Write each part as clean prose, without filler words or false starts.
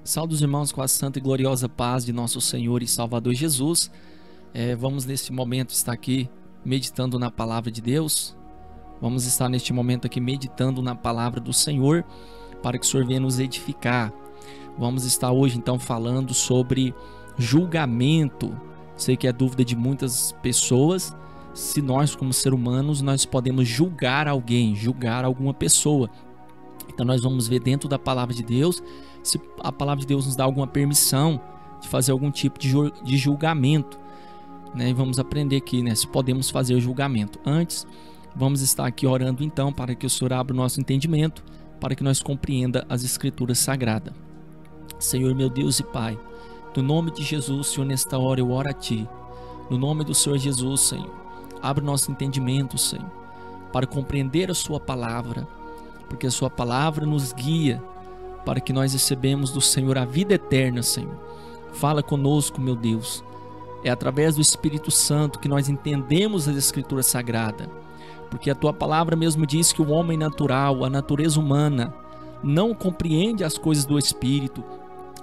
Saúde os irmãos com a santa e gloriosa paz de nosso Senhor e Salvador Jesus. Vamos neste momento estar aqui meditando na palavra de Deus. Vamos estar neste momento aqui meditando na palavra do Senhor para que o Senhor venha nos edificar. Vamos estar hoje então falando sobre julgamento. Sei que é dúvida de muitas pessoas, se nós como seres humanos nós podemos julgar alguém, julgar alguma pessoa. Então nós vamos ver dentro da palavra de Deus se a palavra de Deus nos dá alguma permissão de fazer algum tipo de julgamento, né? E vamos aprender aqui, né, se podemos fazer julgamento. Antes, vamos estar aqui orando então para que o Senhor abra o nosso entendimento, para que nós compreenda as Escrituras Sagradas. Senhor meu Deus e Pai, no nome de Jesus, Senhor, nesta hora eu oro a Ti. No nome do Senhor Jesus, Senhor, abre o nosso entendimento, Senhor, para compreender a Sua palavra, porque a Sua palavra nos guia para que nós recebemos do Senhor a vida eterna, Senhor. Fala conosco, meu Deus. É através do Espírito Santo que nós entendemos as Escrituras Sagradas, porque a Tua palavra mesmo diz que o homem natural, a natureza humana, não compreende as coisas do Espírito,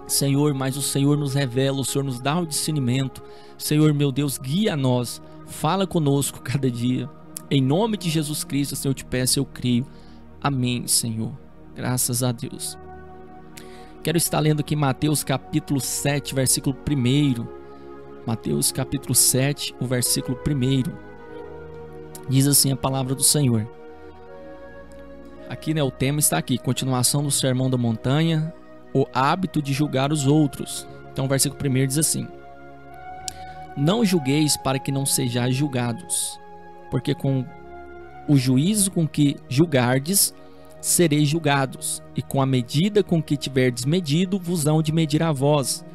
Senhor, mas o Senhor nos revela, o Senhor nos dá o discernimento. Senhor, meu Deus, guia nós, fala conosco cada dia. Em nome de Jesus Cristo, Senhor, eu te peço, eu creio. Amém, Senhor. Graças a Deus. Quero estar lendo aqui Mateus capítulo 7, versículo 1. Mateus capítulo 7, o versículo 1. Diz assim a palavra do Senhor. Aqui, né, o tema está aqui, continuação do Sermão da Montanha, o hábito de julgar os outros. Então o versículo 1 diz assim: Não julgueis para que não sejais julgados, porque com o juízo com que julgardes, sereis julgados, e com a medida com que tiverdes medido, vos hão de medir a vós.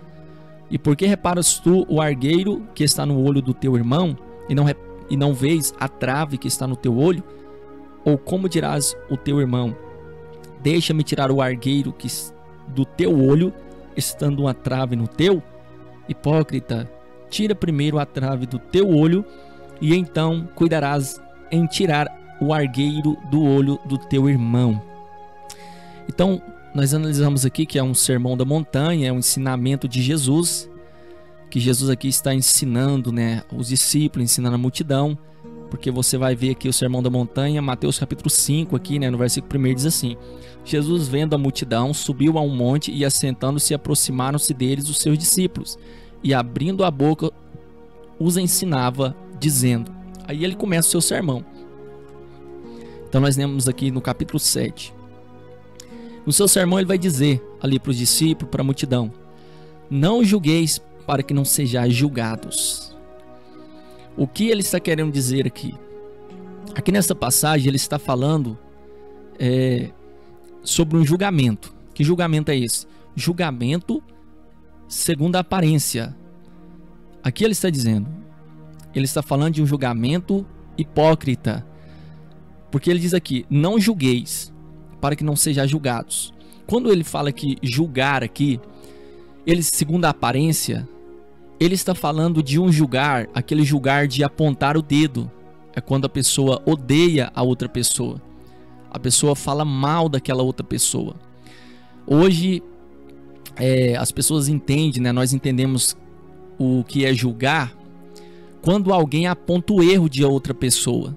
E por que reparas tu o argueiro que está no olho do teu irmão, e não vês a trave que está no teu olho? Ou como dirás o teu irmão: Deixa-me tirar o argueiro que do teu olho, estando uma trave no teu? Hipócrita, tira primeiro a trave do teu olho, e então cuidarás em tirar o argueiro do olho do teu irmão. Então, nós analisamos aqui que é um sermão da montanha, é um ensinamento de Jesus, que Jesus aqui está ensinando, né, os discípulos, ensinando a multidão, porque você vai ver aqui o sermão da montanha, Mateus capítulo 5 aqui, né, no versículo 1 diz assim: Jesus, vendo a multidão, subiu a um monte e assentando-se, aproximaram-se deles os seus discípulos, e abrindo a boca os ensinava, dizendo. Aí ele começa o seu sermão. Então nós lemos aqui no capítulo 7. No seu sermão ele vai dizer ali para os discípulos, para a multidão: Não julgueis para que não sejais julgados. O que ele está querendo dizer aqui? Aqui nessa passagem ele está falando sobre um julgamento. Que julgamento é esse? Julgamento segundo a aparência. Aqui ele está dizendo, ele está falando de um julgamento hipócrita. Porque ele diz aqui: não julgueis para que não sejais julgados. Quando ele fala que julgar aqui, ele segundo a aparência, ele está falando de um julgar, aquele julgar de apontar o dedo. É quando a pessoa odeia a outra pessoa. A pessoa fala mal daquela outra pessoa. Hoje, as pessoas entendem, né? Nós entendemos o que é julgar quando alguém aponta o erro de outra pessoa.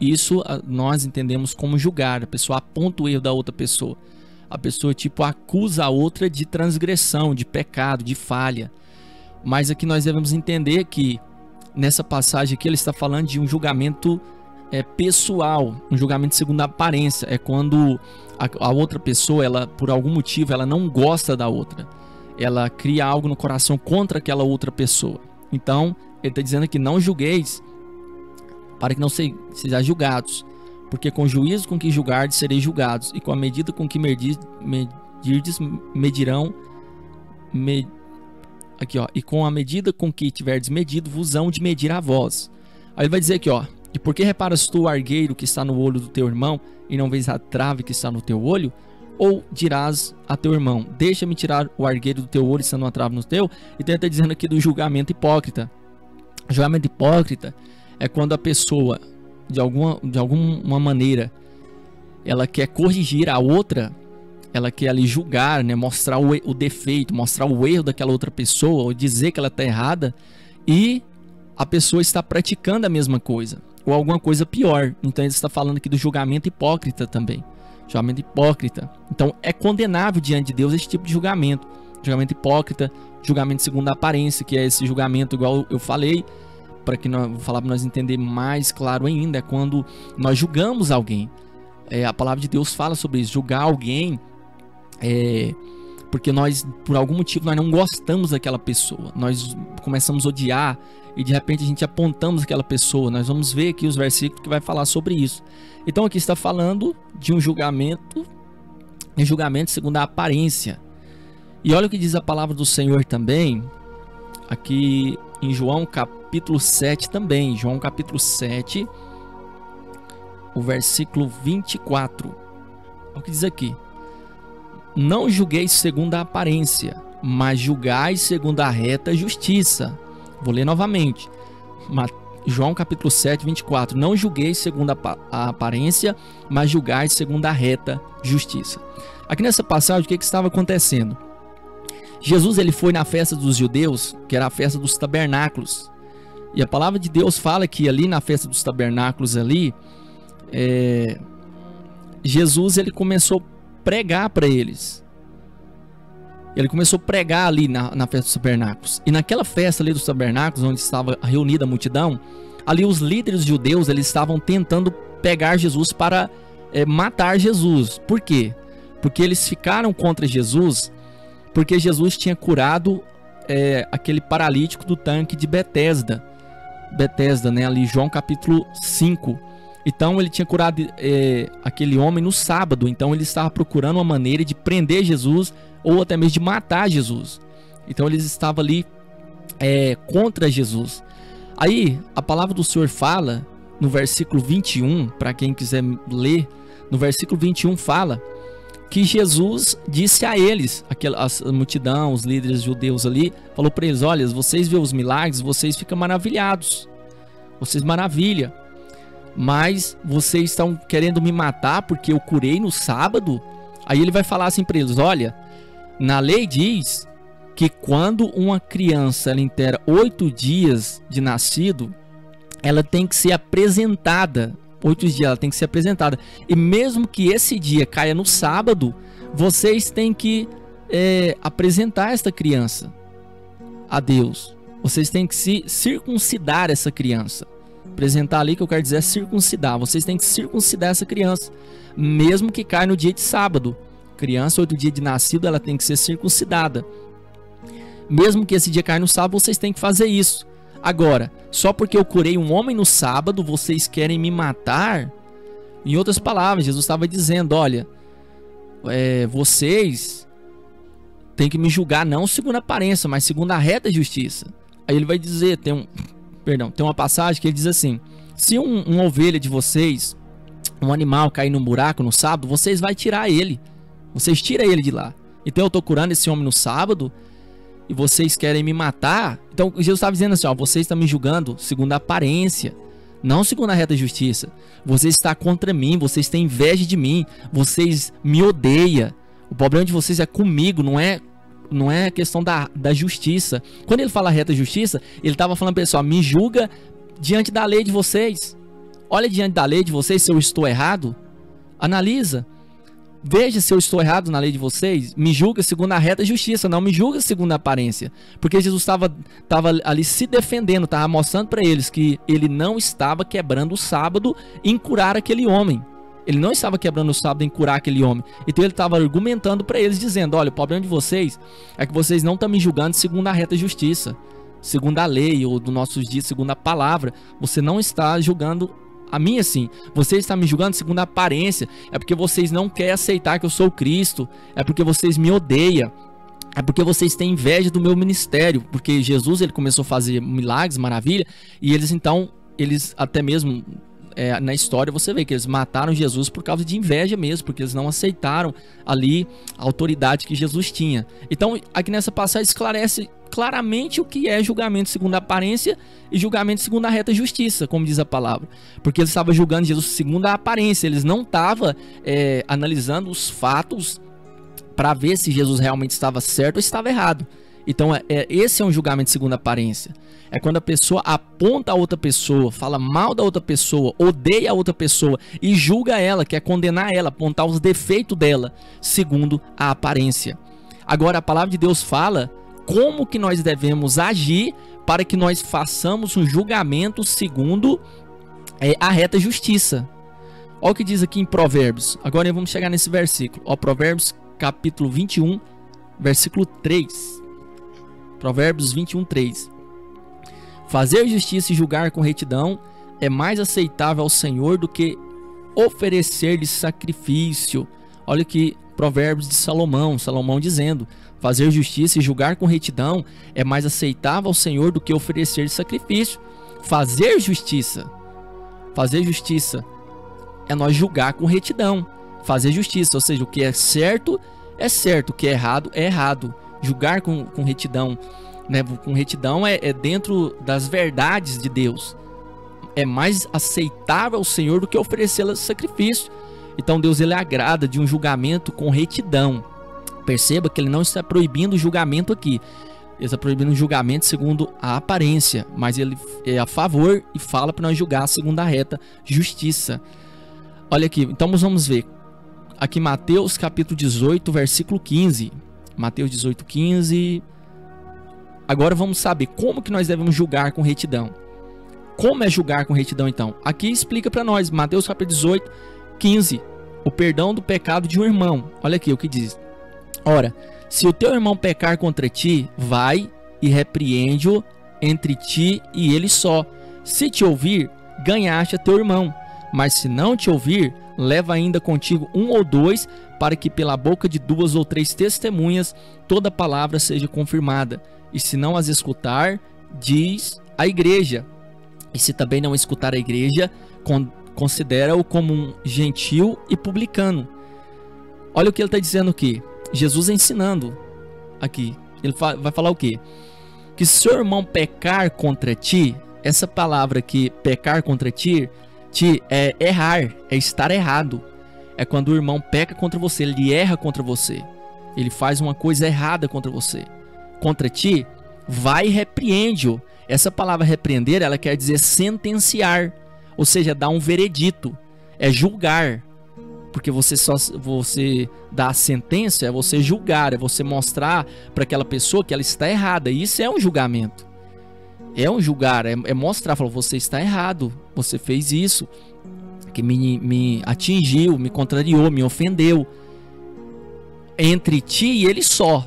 Isso nós entendemos como julgar. A pessoa aponta o erro da outra pessoa. A pessoa tipo acusa a outra de transgressão, de pecado, de falha. Mas aqui nós devemos entender que nessa passagem aqui ele está falando de um julgamento pessoal, um julgamento segundo a aparência. É quando a outra pessoa, ela por algum motivo, ela não gosta da outra. Ela cria algo no coração contra aquela outra pessoa. Então ele está dizendo aqui: não julgueis para que não sejais julgados, porque com o juízo com que julgardes sereis julgados, e com a medida com que medirdes medirão. Aqui, ó, e com a medida com que tiverdes medido, vos hão de medir a vós. Aí ele vai dizer aqui, ó: E por que reparas tu o argueiro que está no olho do teu irmão, e não vês a trave que está no teu olho? Ou dirás a teu irmão: Deixa-me tirar o argueiro do teu olho, estando uma trave no teu? Então ele está dizendo aqui do julgamento hipócrita. O julgamento hipócrita é quando a pessoa, de alguma maneira, ela quer corrigir a outra, ela quer ali julgar, né, mostrar o defeito, mostrar o erro daquela outra pessoa, ou dizer que ela está errada, e a pessoa está praticando a mesma coisa, ou alguma coisa pior. Então ele está falando aqui do julgamento hipócrita também. Julgamento hipócrita. Então é condenável diante de Deus esse tipo de julgamento. Julgamento hipócrita, julgamento segundo a aparência, que é esse julgamento igual eu falei, para que nós, vou falar para nós entender mais claro ainda, é quando nós julgamos alguém. A palavra de Deus fala sobre isso, julgar alguém porque nós, por algum motivo, nós não gostamos daquela pessoa, nós começamos a odiar e de repente a gente apontamos aquela pessoa. Nós vamos ver aqui os versículos que vai falar sobre isso. Então aqui está falando de um julgamento segundo a aparência. E olha o que diz a palavra do Senhor também, aqui em João capítulo 7 também, João capítulo 7, o versículo 24. Olha o que diz aqui: não julgueis segundo a aparência, mas julgai segundo a reta justiça. Vou ler novamente. João capítulo 7, 24. Não julgueis segundo a aparência, mas julgai segundo a reta justiça. Aqui nessa passagem, o que estava acontecendo? Jesus, ele foi na festa dos judeus, que era a festa dos tabernáculos. E a palavra de Deus fala que ali na festa dos tabernáculos ali, Jesus, ele começou a pregar para eles. Ele começou a pregar ali na festa dos tabernáculos. E naquela festa ali dos tabernáculos, onde estava reunida a multidão, ali os líderes judeus, eles estavam tentando pegar Jesus para matar Jesus. Por quê? Porque eles ficaram contra Jesus, porque Jesus tinha curado aquele paralítico do tanque de Betesda, né, ali João capítulo 5. Então ele tinha curado aquele homem no sábado. Então ele estava procurando uma maneira de prender Jesus, ou até mesmo de matar Jesus. Então eles estavam ali contra Jesus. Aí a palavra do Senhor fala no versículo 21, para quem quiser ler, no versículo 21 fala que Jesus disse a eles, a multidão, os líderes judeus ali, falou para eles: olha, vocês veem os milagres, vocês ficam maravilhados, vocês maravilham, mas vocês estão querendo me matar porque eu curei no sábado? Aí ele vai falar assim para eles: olha, na lei diz que quando uma criança ela inteira 8 dias de nascido, ela tem que ser apresentada. 8 dias ela tem que ser apresentada. E mesmo que esse dia caia no sábado, vocês têm que apresentar esta criança a Deus. Vocês têm que se circuncidar essa criança. Apresentar ali, que eu quero dizer, é circuncidar. Vocês têm que circuncidar essa criança, mesmo que caia no dia de sábado. Criança, 8 dias de nascido, ela tem que ser circuncidada. Mesmo que esse dia caia no sábado, vocês têm que fazer isso. Agora, só porque eu curei um homem no sábado, vocês querem me matar? Em outras palavras, Jesus estava dizendo: olha, vocês têm que me julgar não segundo a aparência, mas segundo a reta justiça. Aí ele vai dizer, tem uma passagem que ele diz assim: se uma ovelha de vocês, um animal cair num buraco no sábado, vocês vão tirar ele. Vocês tiram ele de lá. Então eu estou curando esse homem no sábado e vocês querem me matar? Então Jesus estava dizendo assim: ó, vocês estão me julgando segundo a aparência, não segundo a reta justiça. Vocês estão contra mim, vocês têm inveja de mim, vocês me odeiam. O problema de vocês é comigo, não é questão da justiça. Quando ele fala reta justiça, ele estava falando, pessoal, me julga diante da lei de vocês. Olha diante da lei de vocês se eu estou errado. Analisa. Veja se eu estou errado na lei de vocês. Me julga segundo a reta justiça, não me julga segundo a aparência. Porque Jesus estava ali se defendendo, estava mostrando para eles que ele não estava quebrando o sábado em curar aquele homem. Ele não estava quebrando o sábado em curar aquele homem. Então ele estava argumentando para eles, dizendo: olha, o problema de vocês é que vocês não estão me julgando segundo a reta justiça, segundo a lei, ou dos nossos dias, segundo a palavra. Você não está julgando a mim assim. Você está me julgando segundo a aparência. É porque vocês não querem aceitar que eu sou Cristo. É porque vocês me odeiam. É porque vocês têm inveja do meu ministério. Porque Jesus, ele começou a fazer milagres, maravilha. E eles até mesmo na história você vê que eles mataram Jesus por causa de inveja mesmo, porque eles não aceitaram ali a autoridade que Jesus tinha. Então aqui nessa passagem esclarece claramente o que é julgamento segundo a aparência e julgamento segundo a reta justiça, como diz a palavra. Porque eles estavam julgando Jesus segundo a aparência, eles não estavam analisando os fatos para ver se Jesus realmente estava certo ou estava errado. Então esse é um julgamento segundo a aparência. É quando a pessoa aponta a outra pessoa, fala mal da outra pessoa, odeia a outra pessoa e julga ela, quer condenar ela, apontar os defeitos dela, segundo a aparência. Agora a palavra de Deus fala como que nós devemos agir para que nós façamos um julgamento segundo a reta justiça. Olha o que diz aqui em Provérbios. Agora vamos chegar nesse versículo. Ó, Provérbios capítulo 21, versículo 3. Provérbios 21, 3. Fazer justiça e julgar com retidão é mais aceitável ao Senhor do que oferecer-lhe sacrifício. Olha aqui, Provérbios de Salomão. Salomão dizendo: fazer justiça e julgar com retidão é mais aceitável ao Senhor do que oferecer sacrifício. Fazer justiça é nós julgar com retidão. Fazer justiça, ou seja, o que é certo, o que é errado. Julgar com retidão, né? Com retidão é dentro das verdades de Deus. É mais aceitável ao Senhor do que oferecer sacrifício. Então Deus, ele agrada de um julgamento com retidão. Perceba que ele não está proibindo o julgamento aqui. Ele está proibindo o julgamento segundo a aparência, mas ele é a favor e fala para nós julgar segundo a reta justiça. Olha aqui, então nós vamos ver aqui Mateus capítulo 18, versículo 15. Mateus 18, 15. Agora vamos saber como que nós devemos julgar com retidão. Como é julgar com retidão então? Aqui explica para nós, Mateus capítulo 18, 15. O perdão do pecado de um irmão. Olha aqui o que diz. Ora, se o teu irmão pecar contra ti, vai e repreende-o entre ti e ele só. Se te ouvir, ganhaste a teu irmão. Mas se não te ouvir, leva ainda contigo um ou dois, para que pela boca de 2 ou 3 testemunhas toda palavra seja confirmada. E se não as escutar, diz a igreja. E se também não escutar a igreja, considera-o como um gentil e publicano. Olha o que ele está dizendo aqui. Jesus ensinando aqui. Ele vai falar o quê? Que se seu irmão pecar contra ti, essa palavra aqui, pecar contra ti, é errar, é estar errado. É quando o irmão peca contra você, ele erra contra você. Ele faz uma coisa errada contra você. Contra ti, vai e repreende-o. Essa palavra repreender, ela quer dizer sentenciar. Ou seja, dar um veredito. É julgar. Porque você dá a sentença, é você julgar, é você mostrar para aquela pessoa que ela está errada. E isso é um julgamento. É um julgar, é mostrar, falar, você está errado, você fez isso, que me atingiu, me contrariou, me ofendeu. Entre ti e ele só.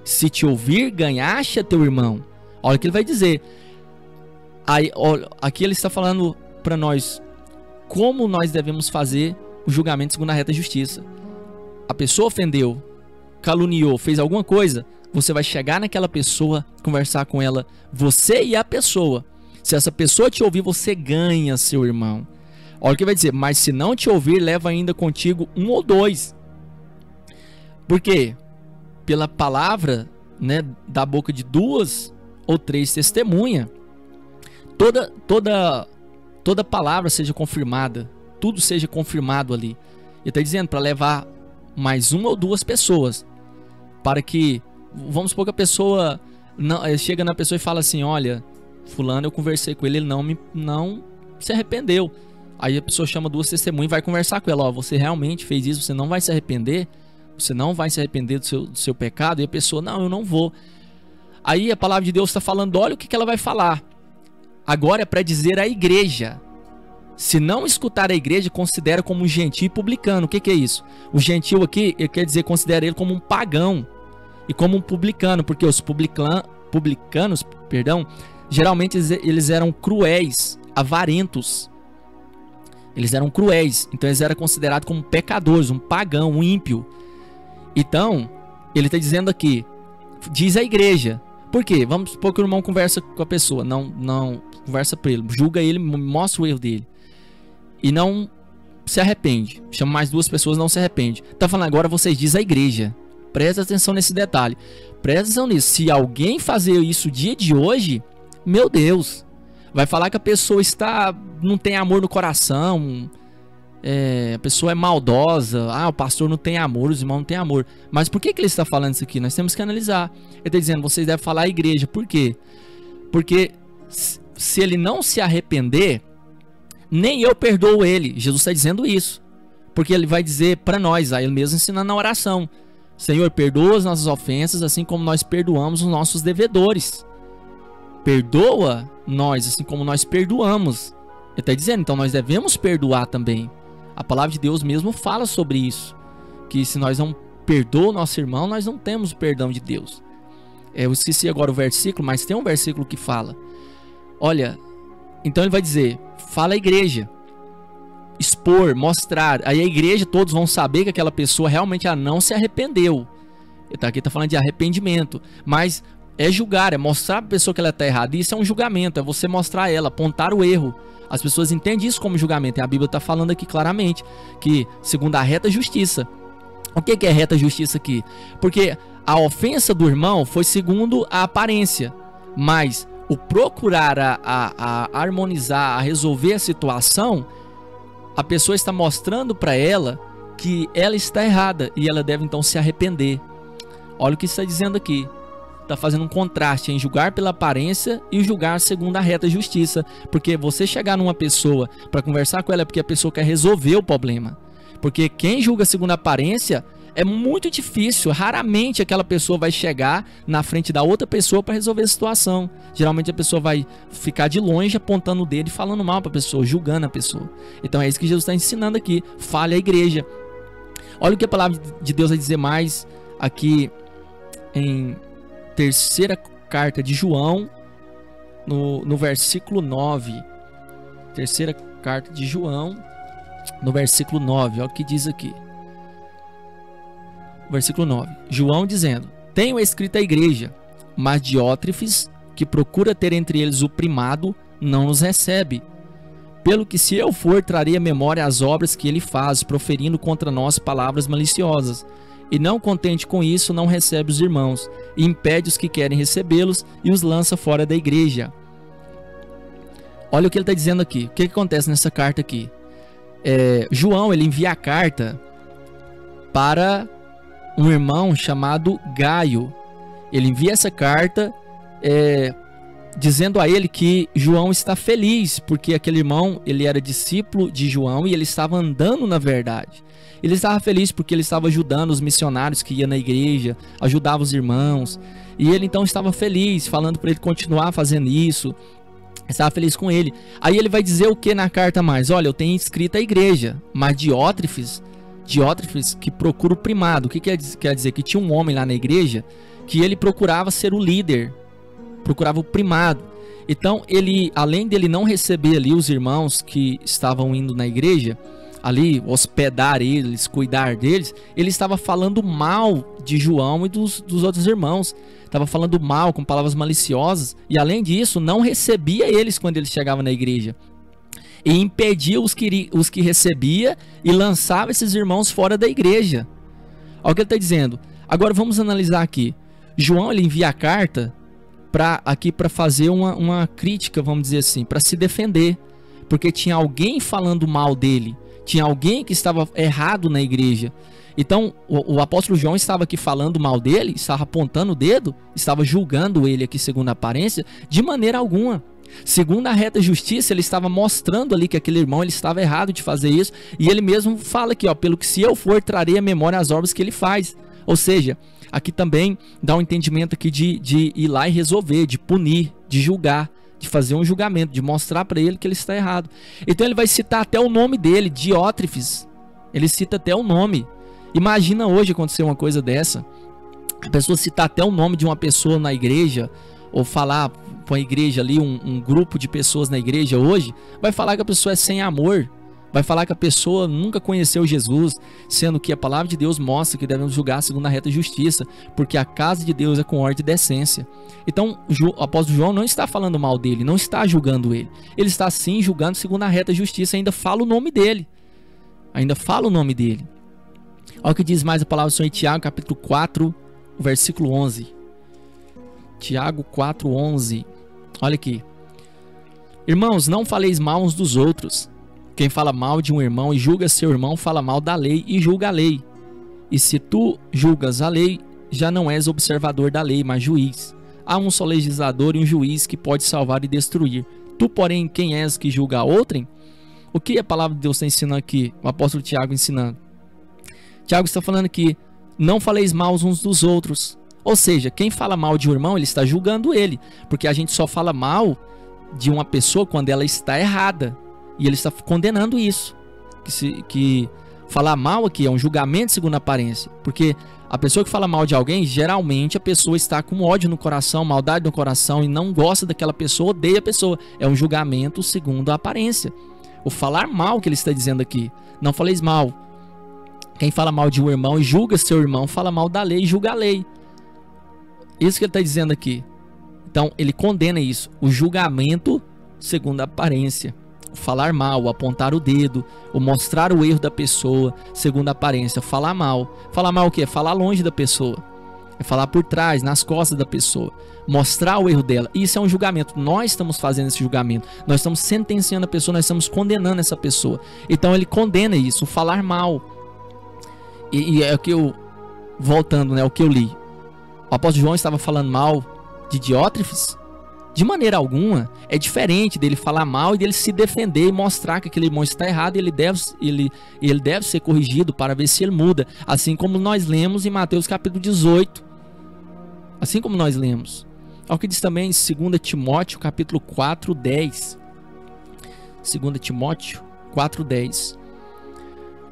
Se te ouvir, ganhaste a teu irmão. Olha o que ele vai dizer. Aí, olha, aqui ele está falando para nós como nós devemos fazer o julgamento segundo a reta justiça. A pessoa ofendeu, caluniou, fez alguma coisa, você vai chegar naquela pessoa, conversar com ela, você e a pessoa. Se essa pessoa te ouvir, você ganha seu irmão. Olha o que vai dizer, mas se não te ouvir, leva ainda contigo um ou dois. Por quê? Pela palavra, né, da boca de 2 ou 3 testemunha, toda palavra seja confirmada, tudo seja confirmado ali. Ele está dizendo para levar mais 1 ou 2 pessoas, para que, vamos supor que a pessoa chega na pessoa e fala assim, olha, fulano, eu conversei com ele não se arrependeu. Aí a pessoa chama 2 testemunhas e vai conversar com ela, ó, você realmente fez isso, você não vai se arrepender? Você não vai se arrepender do seu pecado? E a pessoa, não, eu não vou. Aí a palavra de Deus está falando, olha o que ela vai falar. Agora é para dizer à igreja. Se não escutar a igreja, considera como um gentil e publicano. O que é isso? O gentil aqui, ele quer dizer, considera ele como um pagão e como um publicano, porque os publicanos, geralmente eles eram cruéis, avarentos. Eles eram cruéis, então eles eram considerados como pecadores, um pagão, um ímpio. Então, ele está dizendo aqui, diz a igreja. Por quê? Vamos supor que o irmão conversa com a pessoa, não conversa para ele, julga ele, mostra o erro dele. E não se arrepende. Chama mais 2 pessoas, não se arrepende. Está falando agora, vocês dizem a igreja. Presta atenção nesse detalhe. Presta atenção nisso. Se alguém fazer isso dia de hoje, meu Deus, vai falar que a pessoa não tem amor no coração, a pessoa é maldosa, o pastor não tem amor, os irmãos não têm amor. Mas por que ele está falando isso aqui? Nós temos que analisar. Ele está dizendo, vocês devem falar à igreja. Por quê? Porque se ele não se arrepender, nem eu perdoo ele. Jesus está dizendo isso. Porque ele vai dizer para nós, ele mesmo ensinando na oração: Senhor, perdoa as nossas ofensas, assim como nós perdoamos os nossos devedores. Perdoa nós, assim como nós perdoamos. Ele está dizendo, então nós devemos perdoar também. A palavra de Deus mesmo fala sobre isso. Que se nós não perdoamos o nosso irmão, nós não temos o perdão de Deus. Eu esqueci agora o versículo, mas tem um versículo que fala. Olha, então ele vai dizer, fala à igreja. Expor, mostrar. Aí a igreja, todos vão saber que aquela pessoa realmente não se arrependeu. Aqui está falando de arrependimento. Mas é julgar, é mostrar para a pessoa que ela está errada. Isso é um julgamento, é você mostrar a ela, apontar o erro. As pessoas entendem isso como julgamento. E a Bíblia está falando aqui claramente que segundo a reta justiça. O que é reta justiça aqui? Porque a ofensa do irmão foi segundo a aparência. Mas o procurar a harmonizar, a resolver a situação, a pessoa está mostrando para ela que ela está errada e ela deve então se arrepender. Olha o que está dizendo aqui. Está fazendo um contraste em julgar pela aparência e julgar segundo a reta justiça. Porque você chegar numa pessoa para conversar com ela é porque a pessoa quer resolver o problema. Porque quem julga segundo a aparência é muito difícil. Raramente aquela pessoa vai chegar na frente da outra pessoa para resolver a situação. Geralmente a pessoa vai ficar de longe apontando o dedo e falando mal para a pessoa, julgando a pessoa. Então é isso que Jesus está ensinando aqui. Fale à igreja. Olha o que a palavra de Deus vai dizer mais aqui em terceira carta de João, no versículo 9. Terceira carta de João, no versículo 9. Olha o que diz aqui. Versículo 9. João dizendo: tenho escrito à igreja, mas Diótrefes, que procura ter entre eles o primado, não nos recebe. Pelo que se eu for, trarei à memória as obras que ele faz, proferindo contra nós palavras maliciosas. E não contente com isso, não recebe os irmãos, e impede os que querem recebê-los, e os lança fora da igreja. Olha o que ele está dizendo aqui. O que acontece nessa carta aqui? João, ele envia a carta para um irmão chamado Gaio. Ele envia essa carta dizendo a ele que João está feliz, porque aquele irmão, ele era discípulo de João e ele estava andando na verdade. Ele estava feliz porque ele estava ajudando os missionários que iam na igreja, ajudava os irmãos, e ele então estava feliz, falando para ele continuar fazendo isso, estava feliz com ele. Aí ele vai dizer o que na carta mais? Olha, eu tenho escrito a igreja, mas Diótrefes que procura o primado. O que quer dizer? Que tinha um homem lá na igreja que ele procurava ser o líder, procurava o primado. Então ele, além dele não receber ali os irmãos que estavam indo na igreja, ali hospedar eles, cuidar deles, ele estava falando mal de João e dos outros irmãos, estava falando mal com palavras maliciosas, e além disso não recebia eles quando eles chegavam na igreja, e impedia os que recebia e lançava esses irmãos fora da igreja. Olha o que ele está dizendo. Agora vamos analisar aqui. João, ele envia a carta para fazer uma crítica, vamos dizer assim, para se defender, porque tinha alguém falando mal dele, tinha alguém que estava errado na igreja. Então o apóstolo João estava aqui falando mal dele, estava apontando o dedo, estava julgando ele aqui segundo a aparência, de maneira alguma. Segundo a reta justiça, ele estava mostrando ali que aquele irmão, ele estava errado de fazer isso, e ele mesmo fala aqui, pelo que se eu for, trarei à memória as obras que ele faz. Ou seja, aqui também dá um entendimento aqui de ir lá e resolver, de punir, de julgar, de fazer um julgamento, de mostrar para ele que ele está errado. Então ele vai citar até o nome dele, Diótrefes. Ele cita até o nome. Imagina hoje acontecer uma coisa dessa. A pessoa citar até o nome de uma pessoa na igreja, ou falar para a igreja ali, um grupo de pessoas na igreja hoje, vai falar que a pessoa é sem amor, vai falar que a pessoa nunca conheceu Jesus, sendo que a palavra de Deus mostra que devemos julgar segundo a reta justiça, porque a casa de Deus é com ordem e decência. Então o apóstolo João não está falando mal dele, não está julgando ele, ele está sim julgando segundo a reta justiça, ainda fala o nome dele, Olha o que diz mais a palavra do Senhor em Tiago, capítulo 4, versículo 11. Tiago 4:11. Olha aqui. Irmãos, não faleis mal uns dos outros. Quem fala mal de um irmão e julga seu irmão, fala mal da lei e julga a lei. E se tu julgas a lei, já não és observador da lei, mas juiz. Há um só legislador e um juiz que pode salvar e destruir. Tu, porém, quem és que julga a outrem? O que a palavra de Deus está ensinando aqui? O apóstolo Tiago ensinando. Tiago está falando aqui, não faleis mal uns dos outros. Ou seja, quem fala mal de um irmão, ele está julgando ele. Porque a gente só fala mal de uma pessoa quando ela está errada. E ele está condenando isso. Que falar mal aqui é um julgamento segundo a aparência. Porque a pessoa que fala mal de alguém, geralmente a pessoa está com ódio no coração, maldade no coração e não gosta daquela pessoa, odeia a pessoa. É um julgamento segundo a aparência. O falar mal que ele está dizendo aqui. Não faleis mal. Quem fala mal de um irmão e julga seu irmão, fala mal da lei e julga a lei. Isso que ele está dizendo aqui. Então, ele condena isso. O julgamento segundo a aparência. O falar mal, o apontar o dedo, o mostrar o erro da pessoa segundo a aparência. Falar mal. Falar mal o quê? Falar longe da pessoa. É falar por trás, nas costas da pessoa. Mostrar o erro dela. Isso é um julgamento. Nós estamos fazendo esse julgamento. Nós estamos sentenciando a pessoa, nós estamos condenando essa pessoa. Então, ele condena isso, o falar mal. E é o que eu... Voltando, né? O que eu li. O apóstolo João estava falando mal de Diótrefes? De maneira alguma. É diferente dele falar mal e dele se defender e mostrar que aquele irmão está errado e ele deve ser corrigido para ver se ele muda. Assim como nós lemos em Mateus capítulo 18. Assim como nós lemos. Olha o que diz também em 2 Timóteo capítulo 4, 10. 2 Timóteo 4, 10.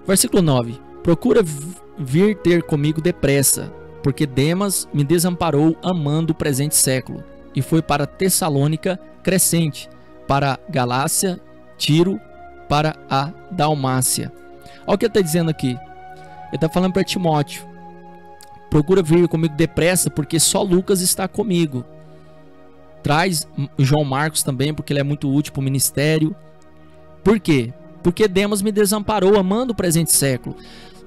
Versículo 9. Procura vir ter comigo depressa, porque Demas me desamparou amando o presente século, e foi para Tessalônica Crescente, para Galácia, Tiro, para a Dalmácia. Olha o que ele está dizendo aqui. Ele está falando para Timóteo. Procura vir comigo depressa, porque só Lucas está comigo. Traz João Marcos também, porque ele é muito útil para o ministério. Por quê? Porque Demas me desamparou amando o presente século.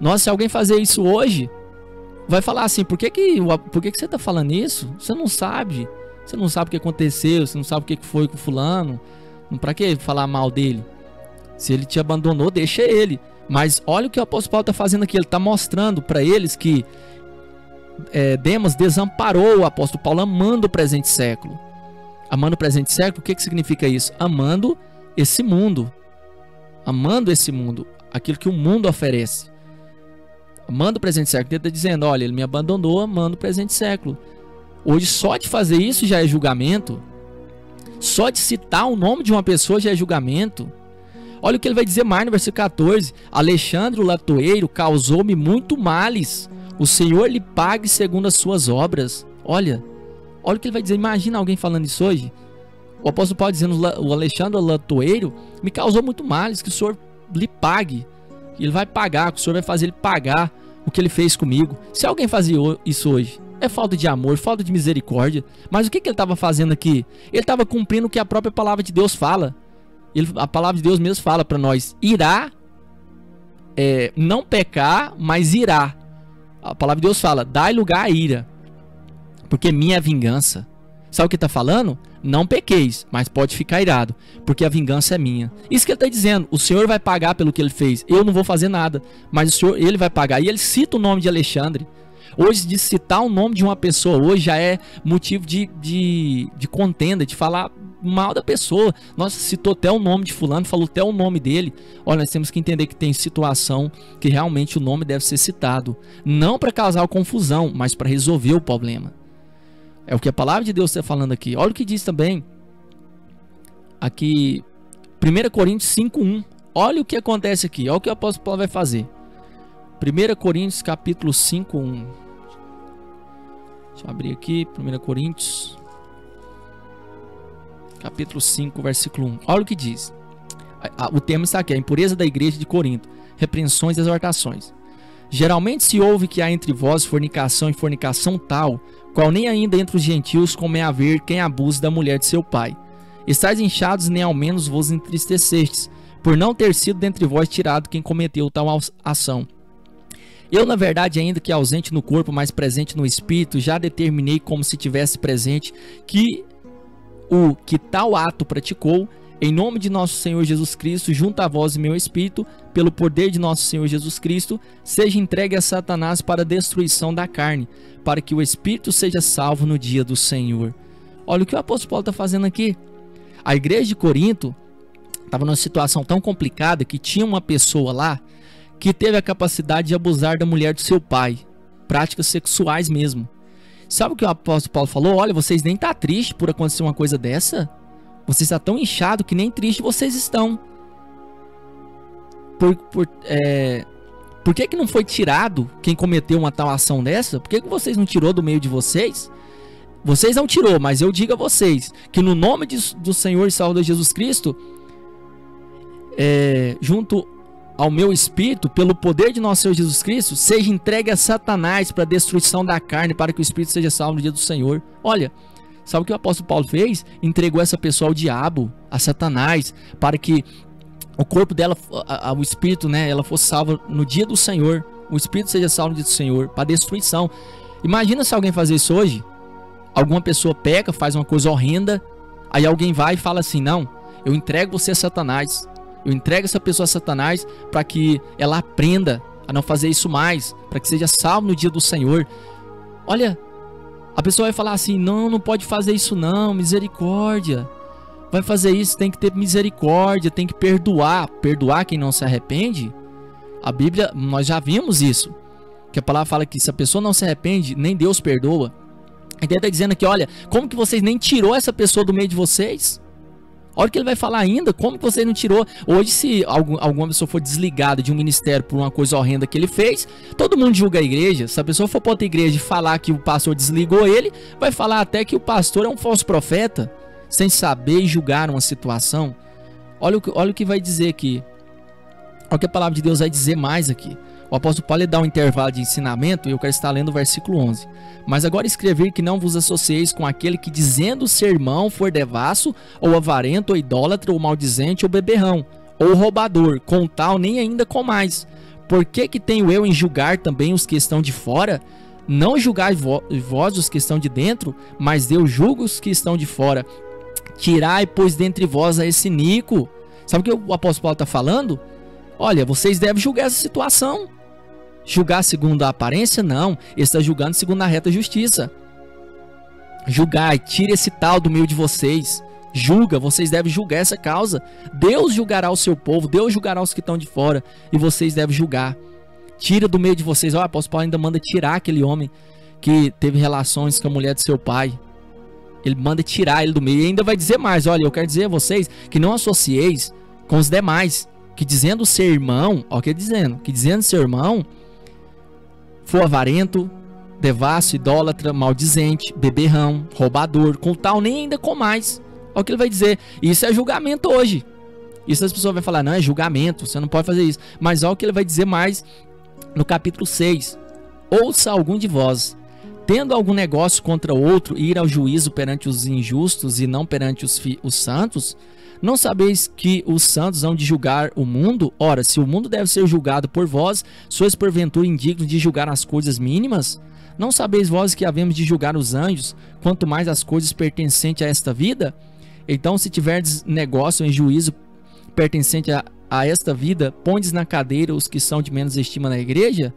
Nossa, se alguém fazer isso hoje, vai falar assim, por que você está falando isso? Você não sabe. Você não sabe o que aconteceu, você não sabe o que foi com fulano. Para que falar mal dele? Se ele te abandonou, deixa ele. Mas olha o que o apóstolo Paulo está fazendo aqui. Ele está mostrando para eles que Demas desamparou o apóstolo Paulo amando o presente século. Amando o presente século, o que significa isso? Amando esse mundo. Amando esse mundo. Aquilo que o mundo oferece. Amando o presente século. Ele está dizendo, olha, ele me abandonou amando o presente século. Hoje só de fazer isso já é julgamento. Só de citar o nome de uma pessoa já é julgamento. Olha o que ele vai dizer mais no versículo 14. Alexandre o latoeiro causou-me muito males. O Senhor lhe pague segundo as suas obras. Olha o que ele vai dizer. Imagina alguém falando isso hoje. O apóstolo Paulo dizendo, o Alexandre o latoeiro me causou muito males, que o Senhor lhe pague. Ele vai pagar, que o Senhor vai fazer ele pagar o que ele fez comigo. Se alguém fazia isso hoje, é falta de amor, falta de misericórdia. Mas o que ele estava fazendo aqui? Ele estava cumprindo o que a própria palavra de Deus fala. A palavra de Deus mesmo fala para nós, irá, não pecar, mas irá. A palavra de Deus fala, dai lugar à ira, porque minha é a vingança. Sabe o que está falando? Não pequeis, mas pode ficar irado, porque a vingança é minha. Isso que ele está dizendo, o Senhor vai pagar pelo que ele fez. Eu não vou fazer nada, mas o Senhor, ele vai pagar. E ele cita o nome de Alexandre. Hoje, de citar o nome de uma pessoa, hoje já é motivo de contenda, de falar mal da pessoa. Nossa, citou até o nome de fulano, falou até o nome dele. Olha, nós temos que entender que tem situação que realmente o nome deve ser citado. Não para causar confusão, mas para resolver o problema. É o que a palavra de Deus está falando aqui. Olha o que diz também aqui 1 Coríntios 5:1. Olha o que acontece aqui. Olha o que o apóstolo Paulo vai fazer. 1 Coríntios capítulo 5:1. Deixa eu abrir aqui. 1 Coríntios capítulo 5, versículo 1. Olha o que diz. O tema está aqui. A impureza da igreja de Corinto. Repreensões e exortações. Geralmente se ouve que há entre vós fornicação e fornicação tal, qual nem ainda entre os gentios como é haver quem abuse da mulher de seu pai. Estais inchados nem ao menos vos entristecestes, por não ter sido dentre vós tirado quem cometeu tal ação. Eu, na verdade, ainda que ausente no corpo, mas presente no espírito, já determinei como se tivesse presente que o que tal ato praticou, Em nome de nosso Senhor Jesus Cristo, junto a vós e meu espírito, pelo poder de nosso Senhor Jesus Cristo, seja entregue a Satanás para a destruição da carne, para que o espírito seja salvo no dia do Senhor. Olha o que o apóstolo Paulo está fazendo aqui. A igreja de Corinto estava numa situação tão complicada que tinha uma pessoa lá que teve a capacidade de abusar da mulher do seu pai. Práticas sexuais mesmo. Sabe o que o apóstolo Paulo falou? Olha, vocês nem estão tristes por acontecer uma coisa dessa? Vocês estão tão inchados que nem tristes vocês estão. Por que não foi tirado quem cometeu uma tal ação dessa? Por que vocês não tirou do meio de vocês? Vocês não tirou, mas eu digo a vocês que no nome do Senhor e Salvador Jesus Cristo, junto ao meu espírito, pelo poder de nosso Senhor Jesus Cristo, seja entregue a Satanás para a destruição da carne, para que o espírito seja salvo no dia do Senhor. Olha, sabe o que o apóstolo Paulo fez? Entregou essa pessoa ao diabo, a Satanás, para que o corpo dela, o espírito, né, ela fosse salva no dia do Senhor. O espírito seja salvo no dia do Senhor, para destruição. Imagina se alguém fazer isso hoje. Alguma pessoa peca, faz uma coisa horrenda, aí alguém vai e fala assim: não, eu entrego você a Satanás, eu entrego essa pessoa a Satanás para que ela aprenda a não fazer isso mais, para que seja salvo no dia do Senhor. Olha, a pessoa vai falar assim: não pode fazer isso não, misericórdia, vai fazer isso, tem que ter misericórdia, tem que perdoar quem não se arrepende. A Bíblia, nós já vimos isso, que a palavra fala que se a pessoa não se arrepende, nem Deus perdoa. Então ele está dizendo aqui: olha, como que vocês nem tirou essa pessoa do meio de vocês? Olha o que ele vai falar ainda, como que vocês não tirou? Hoje, se alguma pessoa for desligada de um ministério por uma coisa horrenda que ele fez, todo mundo julga a igreja. Se a pessoa for para outra igreja e falar que o pastor desligou ele, vai falar até que o pastor é um falso profeta, sem saber julgar uma situação. Olha o que vai dizer aqui. Olha o que a palavra de Deus vai dizer mais aqui. O apóstolo Paulo dá um intervalo de ensinamento e eu quero estar lendo o versículo 11. Mas agora escrever que não vos associeis com aquele que dizendo ser irmão for devasso, ou avarento, ou idólatra, ou maldizente, ou beberrão, ou roubador, com tal nem ainda com mais. Por que tenho eu em julgar também os que estão de fora? Não julgai vós os que estão de dentro, mas Deus julga os que estão de fora. Tirai, pois, dentre vós a esse iníquo. Sabe o que o apóstolo Paulo está falando? Olha, vocês devem julgar essa situação. Julgar segundo a aparência? Não. Ele está julgando segundo a reta justiça. Julgai, tire esse tal do meio de vocês. Julga, vocês devem julgar essa causa. Deus julgará o seu povo, Deus julgará os que estão de fora, e vocês devem julgar. Tira do meio de vocês. Olha, o apóstolo Paulo ainda manda tirar aquele homem que teve relações com a mulher do seu pai. Ele manda tirar ele do meio. E ainda vai dizer mais: olha, eu quero dizer a vocês que não associeis com os demais, que dizendo ser irmão, olha o que ele dizendo, que dizendo ser irmão, for avarento, devasso, idólatra, maldizente, beberrão, roubador, com tal nem ainda com mais. Olha o que ele vai dizer. Isso é julgamento hoje. Isso as pessoas vão falar: não, é julgamento, você não pode fazer isso. Mas olha o que ele vai dizer mais no capítulo 6. Ouça algum de vós, tendo algum negócio contra outro, ir ao juízo perante os injustos e não perante os santos? Não sabeis que os santos hão de julgar o mundo? Ora, se o mundo deve ser julgado por vós, sois porventura indignos de julgar as coisas mínimas? Não sabeis vós que havemos de julgar os anjos, quanto mais as coisas pertencentes a esta vida? Então, se tiverdes negócio em juízo pertencente a esta vida, pondes na cadeira os que são de menos estima na igreja?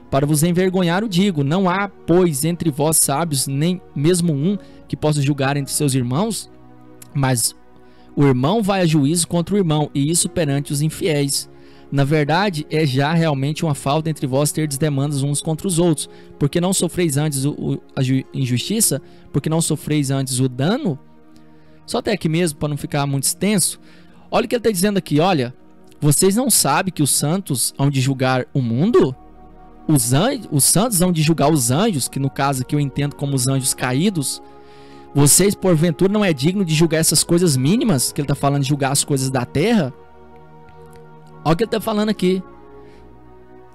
Para vos envergonhar o digo: não há, pois, entre vós sábios, nem mesmo um que possa julgar entre seus irmãos? Mas o irmão vai a juízo contra o irmão, e isso perante os infiéis. Na verdade, é já realmente uma falta entre vós terdes demandas uns contra os outros, porque não sofreis antes a injustiça, porque não sofreis antes o dano? Só até aqui mesmo, para não ficar muito extenso. Olha o que ele está dizendo aqui: olha, vocês não sabem que os santos hão de julgar o mundo? Os santos hão de julgar os anjos, que no caso aqui eu entendo como os anjos caídos. Vocês, porventura, não é digno de julgar essas coisas mínimas? Que ele está falando de julgar as coisas da terra. Olha o que ele está falando aqui.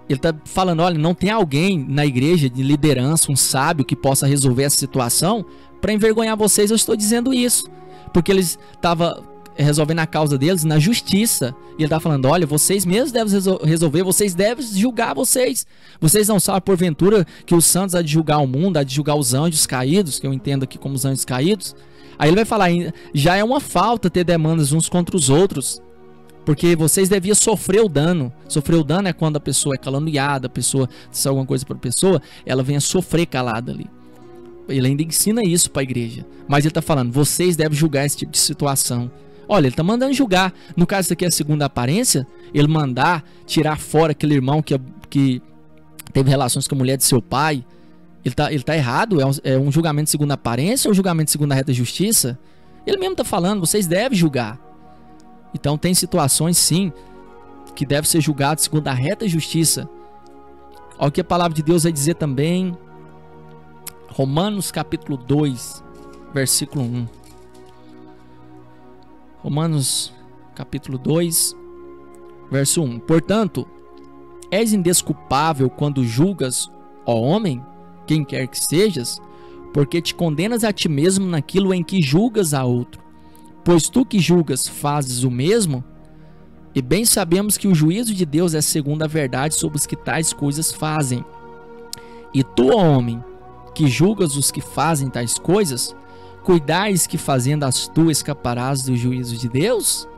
Ele está falando: olha, não tem alguém na igreja de liderança, um sábio que possa resolver essa situação. Para envergonhar vocês, eu estou dizendo isso. Porque eles estavam resolvendo a causa deles na justiça. E ele está falando: olha, vocês mesmos devem resolver, vocês devem julgar vocês. Vocês não sabem, porventura, que os santos há de julgar o mundo, há de julgar os anjos caídos, que eu entendo aqui como os anjos caídos. Aí ele vai falar, já é uma falta ter demandas uns contra os outros, porque vocês deviam sofrer o dano. Sofrer o dano é quando a pessoa é caluniada, a pessoa diz alguma coisa para a pessoa, ela vem a sofrer calada ali. Ele ainda ensina isso para a igreja. Mas ele está falando, vocês devem julgar esse tipo de situação. Olha, ele está mandando julgar. No caso, isso aqui é a segunda aparência. Ele mandar tirar fora aquele irmão que teve relações com a mulher de seu pai. Ele tá errado? É um julgamento de segunda aparência ou um julgamento de segunda reta justiça? Ele mesmo está falando, vocês devem julgar. Então tem situações sim que deve ser julgado segundo a reta justiça. Olha o que a palavra de Deus vai dizer também. Romanos capítulo 2, versículo 1. Romanos capítulo 2, verso 1. Portanto, és indesculpável quando julgas, ó homem, quem quer que sejas, porque te condenas a ti mesmo naquilo em que julgas a outro. Pois tu que julgas fazes o mesmo, e bem sabemos que o juízo de Deus é segundo a verdade sobre os que tais coisas fazem. E tu, ó homem, que julgas os que fazem tais coisas, cuidais que fazendo as tu escaparás do juízo de Deus?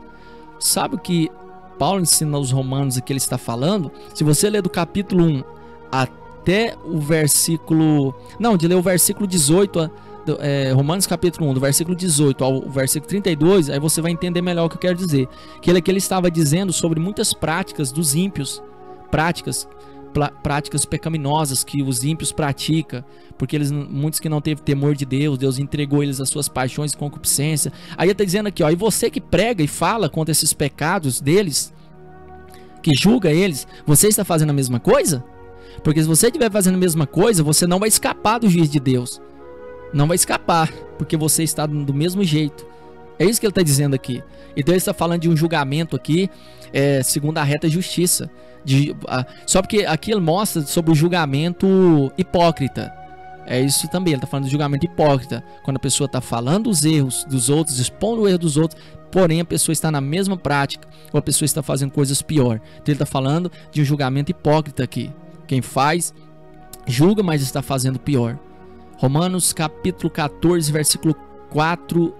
Sabe o que Paulo ensina aos romanos aqui ele está falando? Se você ler do capítulo 1 até o versículo... Não, de ler o versículo 18... Romanos capítulo 1, do versículo 18 ao versículo 32, aí você vai entender melhor o que eu quero dizer. Que ele estava dizendo sobre muitas práticas dos ímpios, práticas pecaminosas que os ímpios praticam, porque muitos que não teve temor de Deus, Deus entregou eles às suas paixões e concupiscência. Aí ele está dizendo aqui, ó, e você que prega e fala contra esses pecados deles, que julga eles, você está fazendo a mesma coisa? Porque se você estiver fazendo a mesma coisa, você não vai escapar do juízo de Deus. Não vai escapar, porque você está do mesmo jeito. É isso que ele está dizendo aqui. Então ele está falando de um julgamento aqui, segundo a reta justiça. Só porque aqui ele mostra sobre o julgamento hipócrita. É isso também, ele está falando de julgamento hipócrita. Quando a pessoa está falando os erros dos outros, expondo o erro dos outros, porém a pessoa está na mesma prática, ou a pessoa está fazendo coisas pior. Então ele está falando de um julgamento hipócrita aqui. Quem faz, julga, mas está fazendo pior. Romanos capítulo 14, versículo 4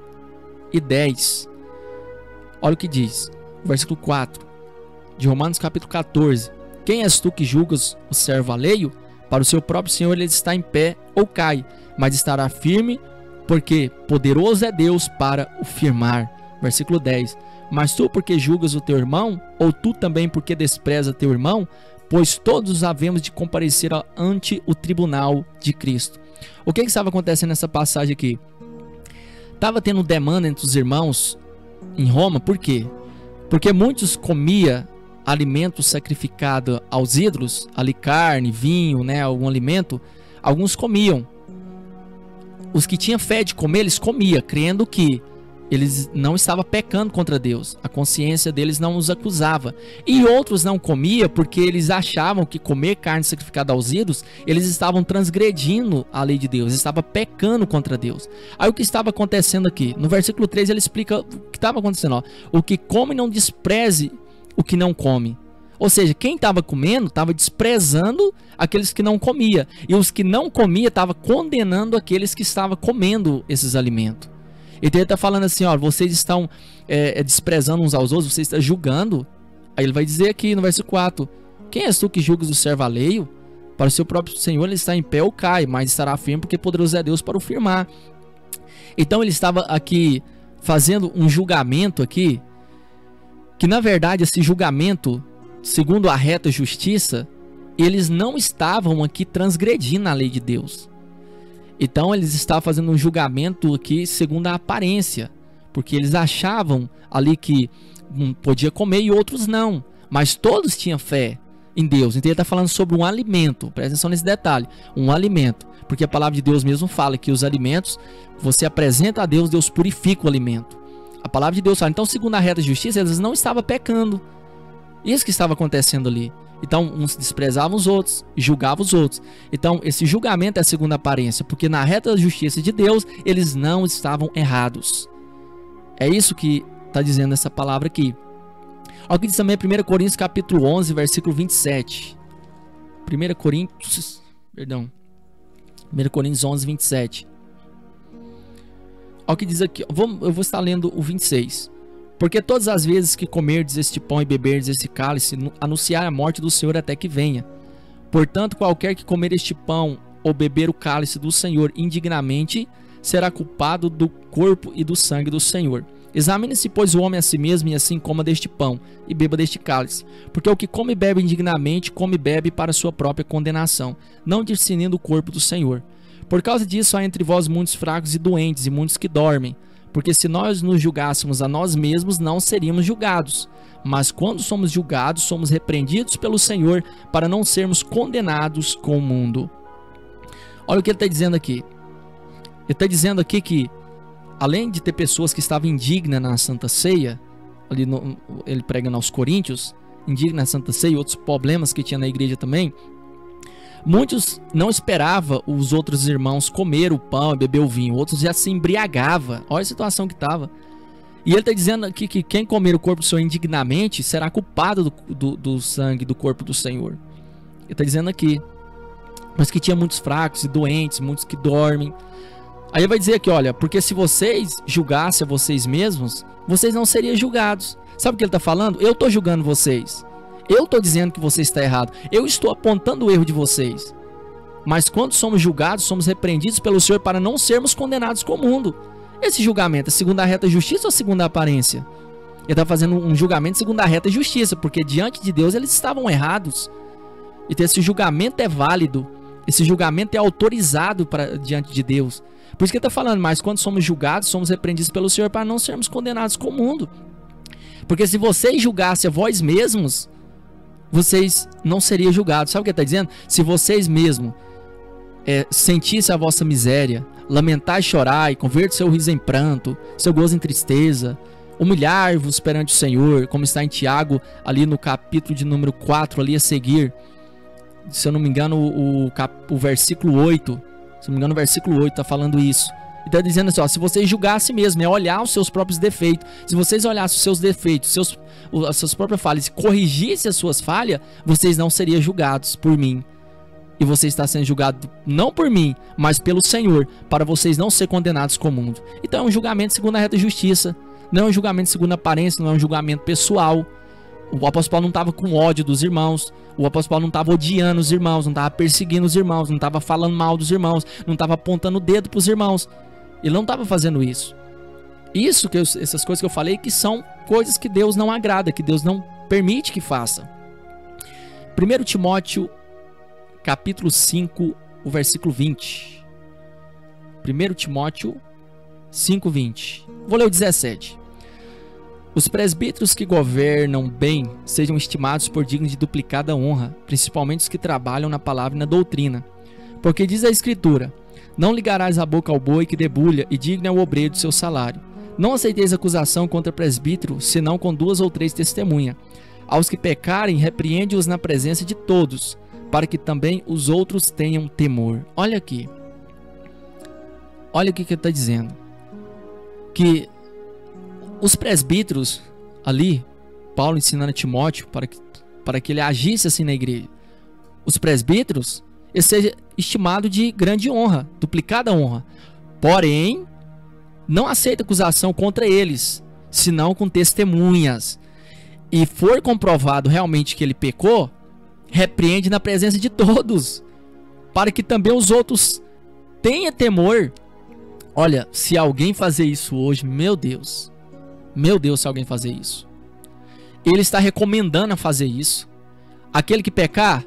e 10. Olha o que diz, versículo 4 de Romanos capítulo 14. Quem és tu que julgas o servo alheio? Para o seu próprio Senhor ele está em pé ou cai, mas estará firme, porque poderoso é Deus para o firmar. Versículo 10. Mas tu porque julgas o teu irmão? Ou tu também porque despreza teu irmão? Pois todos havemos de comparecer ante o tribunal de Cristo. O que estava acontecendo nessa passagem aqui? Estava tendo demanda entre os irmãos em Roma, por quê? Porque muitos comiam alimentos sacrificados aos ídolos, ali carne, vinho, né, algum alimento, alguns comiam. Os que tinham fé de comer, eles comiam, crendo que eles não estavam pecando contra Deus, a consciência deles não os acusava. E outros não comiam porque eles achavam que comer carne sacrificada aos ídolos, eles estavam transgredindo a lei de Deus, estavam pecando contra Deus. Aí o que estava acontecendo aqui? No versículo 3 ele explica o que estava acontecendo. Ó. O que come não despreze o que não come. Ou seja, quem estava comendo estava desprezando aqueles que não comia, e os que não comia estavam condenando aqueles que estavam comendo esses alimentos. Então ele está falando assim, ó, vocês estão desprezando uns aos outros, vocês estão julgando. Aí ele vai dizer aqui no verso 4, quem és tu que julgas o servo alheio? Para o seu próprio Senhor ele está em pé ou cai, mas estará firme porque poderoso é Deus para o firmar. Então ele estava aqui fazendo um julgamento aqui, que na verdade esse julgamento, segundo a reta justiça, eles não estavam aqui transgredindo a lei de Deus. Então eles estavam fazendo um julgamento aqui segundo a aparência, porque eles achavam ali que podia comer e outros não, mas todos tinham fé em Deus. Então ele está falando sobre um alimento, presta atenção nesse detalhe, um alimento, porque a palavra de Deus mesmo fala que os alimentos, você apresenta a Deus, Deus purifica o alimento. A palavra de Deus fala, então segundo a reta justiça, eles não estavam pecando, isso que estava acontecendo ali. Então uns desprezavam os outros, julgavam os outros. Então esse julgamento é a segunda aparência, porque na reta justiça de Deus eles não estavam errados. É isso que está dizendo essa palavra aqui. Olha o que diz também 1 Coríntios capítulo 11, versículo 27. 1 Coríntios 11, 27. Olha o que diz aqui. Eu vou estar lendo o 26. Porque todas as vezes que comerdes este pão e beberdes esse cálice, anunciar a morte do Senhor até que venha. Portanto, qualquer que comer este pão ou beber o cálice do Senhor indignamente, será culpado do corpo e do sangue do Senhor. Examine-se, pois, o homem a si mesmo, e assim coma deste pão e beba deste cálice. Porque o que come e bebe indignamente, come e bebe para sua própria condenação, não discernindo o corpo do Senhor. Por causa disso há entre vós muitos fracos e doentes, e muitos que dormem. Porque se nós nos julgássemos a nós mesmos, não seríamos julgados. Mas quando somos julgados, somos repreendidos pelo Senhor, para não sermos condenados com o mundo. Olha o que ele está dizendo aqui. Ele está dizendo aqui que, além de ter pessoas que estavam indignas na Santa Ceia, ali ele pregando aos Coríntios, indignas na Santa Ceia e outros problemas que tinha na igreja também, muitos não esperavam os outros irmãos comer o pão e beber o vinho, outros já se embriagavam. Olha a situação que estava. E ele está dizendo aqui que quem comer o corpo do Senhor indignamente será culpado do sangue do corpo do Senhor. Ele está dizendo aqui, mas que tinha muitos fracos e doentes, muitos que dormem. Aí ele vai dizer aqui, olha, porque se vocês julgassem a vocês mesmos, vocês não seriam julgados. Sabe o que ele está falando? Eu estou julgando vocês. Eu estou dizendo que você está errado. Eu estou apontando o erro de vocês. Mas quando somos julgados, somos repreendidos pelo Senhor para não sermos condenados com o mundo. Esse julgamento é segundo a reta justiça ou segundo a aparência? Ele está fazendo um julgamento segundo a reta justiça, porque diante de Deus eles estavam errados. Então esse julgamento é válido. Esse julgamento é autorizado diante de Deus. Por isso que ele está falando, mas quando somos julgados, somos repreendidos pelo Senhor para não sermos condenados com o mundo. Porque se vocês julgassem a vós mesmos, vocês não seriam julgados. Sabe o que ele está dizendo? Se vocês mesmos sentissem a vossa miséria, lamentar e chorar, e converter seu riso em pranto, seu gozo em tristeza, humilhar-vos perante o Senhor, como está em Tiago, ali no capítulo de número 4, ali a seguir, se eu não me engano, o versículo 8, se não me engano, o versículo 8 está falando isso. E está dizendo assim, ó, se vocês julgassem mesmo, é olhar os seus próprios defeitos. Se vocês olhassem os seus defeitos, as suas próprias falhas, e corrigissem as suas falhas, vocês não seriam julgados por mim. E você está sendo julgado não por mim, mas pelo Senhor, para vocês não serem condenados com o mundo. Então é um julgamento segundo a reta justiça. Não é um julgamento segundo a aparência, não é um julgamento pessoal. O apóstolo Paulo não estava com ódio dos irmãos. O apóstolo Paulo não estava odiando os irmãos, não estava perseguindo os irmãos, não estava falando mal dos irmãos, não estava apontando o dedo para os irmãos. Ele não estava fazendo isso. Essas coisas que eu falei, que são coisas que Deus não agrada, que Deus não permite que faça. 1 Timóteo, capítulo 5, o versículo 20. 1 Timóteo 5, 20. Vou ler o 17. Os presbíteros que governam bem sejam estimados por dignos de duplicada honra, principalmente os que trabalham na palavra e na doutrina. Porque diz a Escritura, não ligarás a boca ao boi que debulha, e digno é o obreiro do seu salário. Não aceiteis acusação contra presbítero, senão com 2 ou 3 testemunhas. Aos que pecarem, repreende-os na presença de todos, para que também os outros tenham temor. Olha aqui. Olha o que ele está dizendo. Que os presbíteros ali, Paulo ensinando a Timóteo para que ele agisse assim na igreja. Os presbíteros, ele seja estimado de grande honra, duplicada honra. Porém, não aceita acusação contra eles, senão com testemunhas. E for comprovado realmente que ele pecou, repreende na presença de todos, para que também os outros tenham temor. Olha, se alguém fazer isso hoje, meu Deus, se alguém fazer isso, ele está recomendando a fazer isso. Aquele que pecar,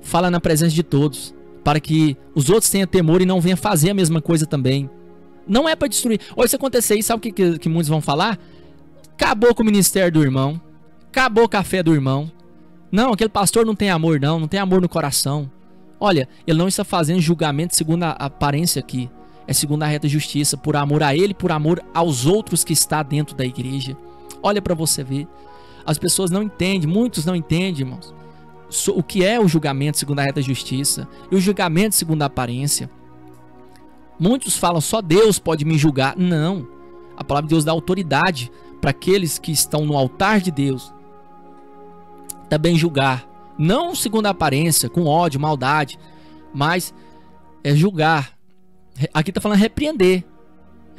fala na presença de todos, para que os outros tenham temor e não venham fazer a mesma coisa também. Não é para destruir. Hoje se acontecer isso, sabe o que muitos vão falar? Acabou com o ministério do irmão, acabou com a fé do irmão. Não, aquele pastor não tem amor não tem amor no coração. Olha, ele não está fazendo julgamento segundo a aparência aqui. É segundo a reta justiça, por amor a ele, por amor aos outros que está dentro da igreja. Olha para você ver. As pessoas não entendem, muitos não entendem, irmãos, o que é o julgamento segundo a reta justiça e o julgamento segundo a aparência. Muitos falam, só Deus pode me julgar. Não, a palavra de Deus dá autoridade para aqueles que estão no altar de Deus também julgar. Não segundo a aparência, com ódio, maldade, mas é julgar. Aqui está falando repreender.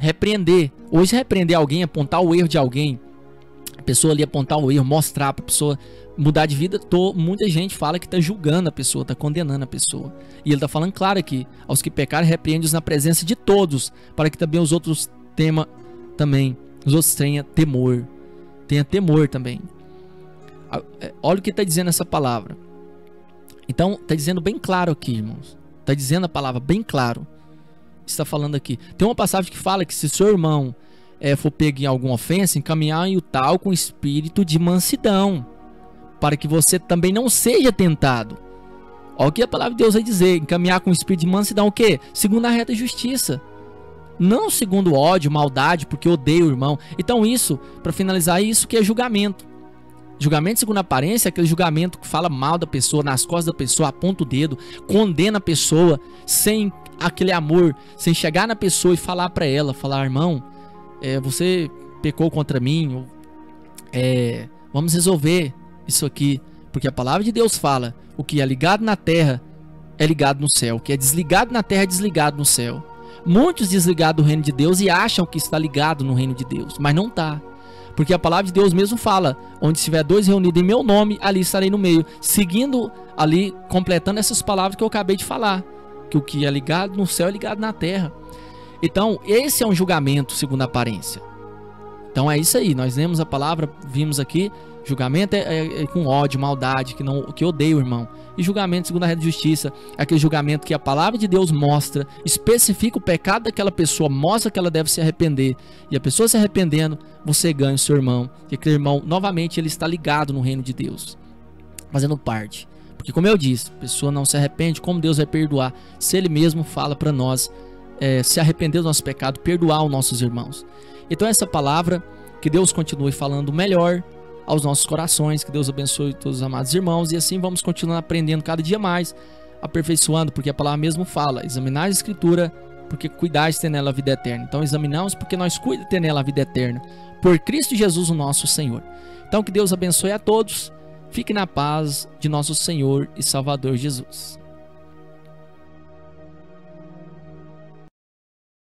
repreender. Hoje repreender alguém, apontar o erro de alguém, a pessoa ali apontar o erro, mostrar para a pessoa mudar de vida, muita gente fala que está julgando a pessoa, está condenando a pessoa. E ele está falando claro aqui, aos que pecarem, repreende-os na presença de todos, para que também os outros tenham temor. Tenha temor também. Olha o que está dizendo essa palavra. Então, está dizendo bem claro aqui, irmãos. Está dizendo a palavra bem claro. Está falando aqui. Tem uma passagem que fala que se seu irmão for pego em alguma ofensa, encaminhar o tal com espírito de mansidão, para que você também não seja tentado. Olha o que a palavra de Deus vai dizer. Encaminhar com espírito de mansidão o quê? Segundo a reta justiça. Não segundo ódio, maldade, porque odeio o irmão. Então isso, para finalizar, isso que é julgamento. Julgamento segundo a aparência é aquele julgamento que fala mal da pessoa, nas costas da pessoa, aponta o dedo, condena a pessoa, sem aquele amor, sem chegar na pessoa e falar para ela, falar, irmão, você pecou contra mim, vamos resolver isso aqui, porque a palavra de Deus fala, o que é ligado na terra é ligado no céu, o que é desligado na terra é desligado no céu. Muitos desligados do reino de Deus e acham que está ligado no reino de Deus, mas não está. Porque a palavra de Deus mesmo fala, onde estiver dois reunidos em meu nome, ali estarei no meio. Seguindo ali, completando essas palavras que eu acabei de falar. Que o que é ligado no céu é ligado na terra. Então, esse é um julgamento segundo a aparência. Então é isso aí, nós lemos a palavra, vimos aqui, julgamento é com ódio, maldade, que odeia o irmão. E julgamento segundo a reta de justiça é aquele julgamento que a palavra de Deus mostra, especifica o pecado daquela pessoa, mostra que ela deve se arrepender. E a pessoa se arrependendo, você ganha o seu irmão. E aquele irmão, novamente, ele está ligado no reino de Deus, fazendo parte. Porque como eu disse, a pessoa não se arrepende, como Deus vai perdoar? Se Ele mesmo fala para nós, se arrepender do nosso pecado, perdoar os nossos irmãos. Então essa palavra, que Deus continue falando melhor aos nossos corações, que Deus abençoe todos os amados irmãos, e assim vamos continuar aprendendo cada dia mais, aperfeiçoando, porque a palavra mesmo fala, examinar a escritura, porque cuidais de ter nela a vida eterna. Então examinamos porque nós cuidamos de ter nela a vida eterna, por Cristo Jesus o nosso Senhor. Então que Deus abençoe a todos, fique na paz de nosso Senhor e Salvador Jesus.